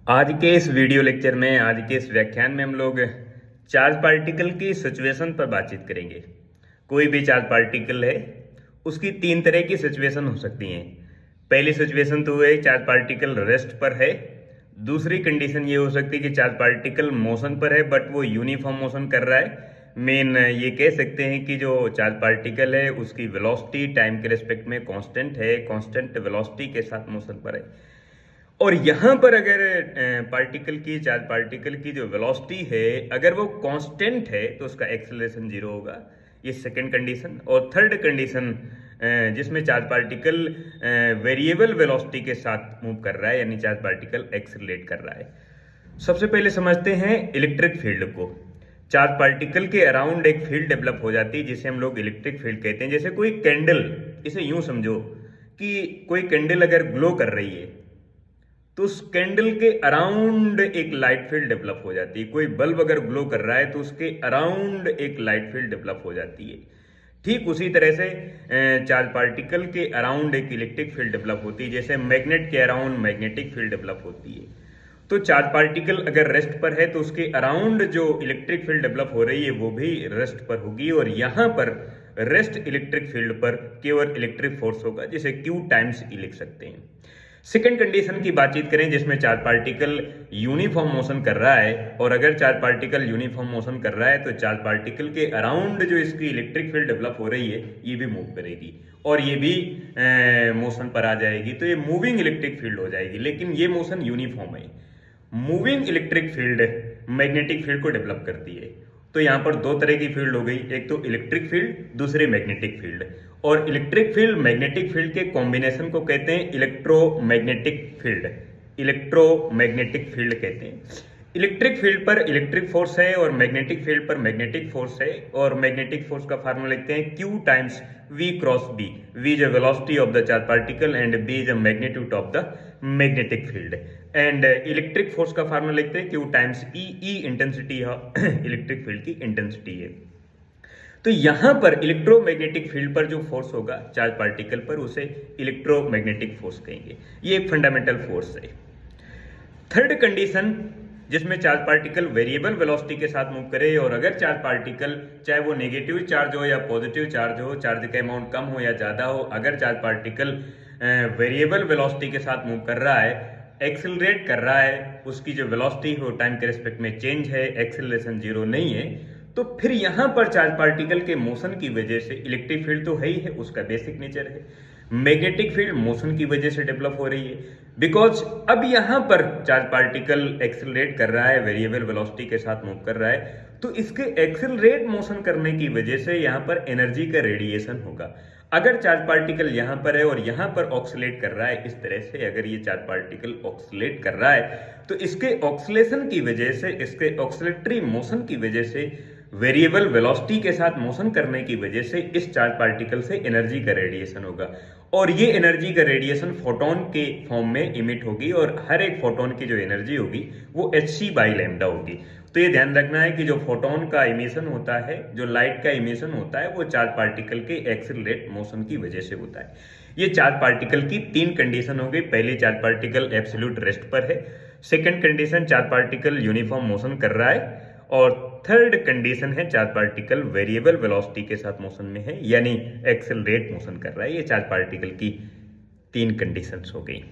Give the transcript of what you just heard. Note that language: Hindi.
आज के इस वीडियो लेक्चर में, आज के इस व्याख्यान में हम लोग चार्ज पार्टिकल की सिचुएशन पर बातचीत करेंगे। कोई भी चार्ज पार्टिकल है, उसकी तीन तरह की सिचुएशन हो सकती हैं। पहली सिचुएशन तो है चार्ज पार्टिकल रेस्ट पर है। दूसरी कंडीशन ये हो सकती है कि चार्ज पार्टिकल मोशन पर है बट वो यूनिफॉर्म मोशन कर रहा है। मेन ये कह सकते हैं कि जो चार्ज पार्टिकल है उसकी वेलोसिटी टाइम के रिस्पेक्ट में कांस्टेंट है, कांस्टेंट वेलोसिटी के साथ मोशन पर है। और यहाँ पर अगर चार्ज पार्टिकल की जो वेलोसिटी है अगर वो कांस्टेंट है तो उसका एक्सेलरेशन जीरो होगा। ये सेकंड कंडीशन। और थर्ड कंडीशन जिसमें चार्ज पार्टिकल वेरिएबल वेलोसिटी के साथ मूव कर रहा है, यानी चार्ज पार्टिकल एक्सेलरेट कर रहा है। सबसे पहले समझते हैं इलेक्ट्रिक फील्ड को। चार्ज पार्टिकल के अराउंड एक फील्ड डेवलप हो जाती है जिसे हम लोग इलेक्ट्रिक फील्ड कहते हैं। जैसे कोई कैंडल, इसे यूं समझो कि कोई कैंडल अगर ग्लो कर रही है तो उस कैंडल के अराउंड एक लाइट फील्ड डेवलप हो जाती है। कोई बल्ब अगर ग्लो कर रहा है तो उसके अराउंड एक लाइट फील्ड डेवलप हो जाती है। ठीक उसी तरह से चार्ज पार्टिकल के अराउंड एक इलेक्ट्रिक फील्ड डेवलप होती है, जैसे मैग्नेट के अराउंड मैग्नेटिक फील्ड डेवलप होती है। तो चार्ज पार्टिकल अगर रेस्ट पर है तो उसके अराउंड जो इलेक्ट्रिक फील्ड डेवलप हो रही है वो भी रेस्ट पर होगी। और यहां पर रेस्ट इलेक्ट्रिक फील्ड पर केवल इलेक्ट्रिक फोर्स होगा, जिसे Q टाइम्स E लिख सकते हैं। सेकेंड कंडीशन की बातचीत करें जिसमें चार्ज पार्टिकल यूनिफॉर्म मोशन कर रहा है। और अगर चार्ज पार्टिकल यूनिफॉर्म मोशन कर रहा है तो चार्ज पार्टिकल के अराउंड जो इसकी इलेक्ट्रिक फील्ड डेवलप हो रही है ये भी मूव करेगी और ये भी मोशन पर आ जाएगी। तो ये मूविंग इलेक्ट्रिक फील्ड हो जाएगी, लेकिन ये मोशन यूनिफॉर्म है। Moving electric field magnetic field को डेवलप करती है। तो यहां पर दो तरह की फील्ड हो गई, एक तो इलेक्ट्रिक फील्ड, दूसरी मैग्नेटिक फील्ड। और इलेक्ट्रिक फील्ड मैग्नेटिक फील्ड के कॉम्बिनेशन को कहते हैं इलेक्ट्रोमैग्नेटिक फील्ड। इलेक्ट्रोमैग्नेटिक फील्ड कहते हैं। इलेक्ट्रिक फील्ड पर इलेक्ट्रिक फोर्स है और मैग्नेटिक फील्ड पर मैग्नेटिक फोर्स है। और मैग्नेटिक फोर्स का फार्मूला लिखते हैं Q times V cross B। V is a velocity of the charge particle and B is a magnitude of the magnetic field. And electric force का फार्मूला लिखते हैं Q times E। E intensity electric field की इंटेंसिटी है। तो यहां पर इलेक्ट्रोमैग्नेटिक फील्ड पर जो फोर्स होगा चार्ज पार्टिकल पर, उसे इलेक्ट्रोमैग्नेटिक फोर्स कहेंगे। ये एक फंडामेंटल फोर्स है। थर्ड कंडीशन जिसमें चार्ज पार्टिकल वेरिएबल वेलोसिटी के साथ मूव करे और अगर चार्ज पार्टिकल चाहे वो नेगेटिव चार्ज हो या पॉजिटिव चार्ज हो, चार्ज का अमाउंट कम हो या ज्यादा हो, अगर चार्ज पार्टिकल वेरिएबल वेलोसिटी के साथ मूव कर रहा है, एक्सेलरेट कर रहा है, उसकी जो वेलोसिटी हो टाइम के रिस्पेक्ट में चेंज है, एक्सेलरेशन जीरो नहीं है, तो फिर यहां पर चार्ज पार्टिकल के मोशन की वजह से इलेक्ट्रिक फील्ड तो है ही है, उसका बेसिक नेचर है। मैग्नेटिक फील्ड मोशन की वजह से डेवलप हो रही है, बिकॉज अब यहां पर चार्ज पार्टिकल एक्सेलरेट कर रहा है, वेरिएबल वेलोसिटी के साथ मूव कर रहा है, तो इसके एक्सेलरेट मोशन करने की वजह से यहां पर एनर्जी का रेडिएशन होगा। अगर चार्ज पार्टिकल यहां पर है और यहां पर ऑक्सीलेट कर रहा है, इस तरह से अगर ये चार्ज पार्टिकल ऑक्सीलेट कर रहा है तो इसके ऑक्सीलेशन की वजह से, इसके ऑक्सीलेटरी मोशन की वजह से, वेरिएबल वेलोसिटी के साथ मोशन करने की वजह से इस चार्ज पार्टिकल से एनर्जी का रेडिएशन होगा। और ये एनर्जी का रेडिएशन फोटोन के फॉर्म में इमिट होगी और हर एक फोटोन की जो एनर्जी होगी वो hc/λ होगी। तो ये ध्यान रखना है कि जो फोटोन का इमिशन होता है, जो लाइट का इमिशन होता है, वो चार्ज पार्टिकल के एक्सेलरेट मोशन की वजह से होता है। ये चार्ज पार्टिकल की तीन कंडीशन हो गई। पहली, चार्ज पार्टिकल एब्सोल्यूट रेस्ट पर है। Second condition, charge particle uniform motion कर रहा है। और थर्ड कंडीशन है चार्ज पार्टिकल वेरिएबल वेलोसिटी के साथ मोशन में है, यानी एक्सेलरेट मोशन कर रहा है। ये चार्ज पार्टिकल की तीन कंडीशंस हो गई।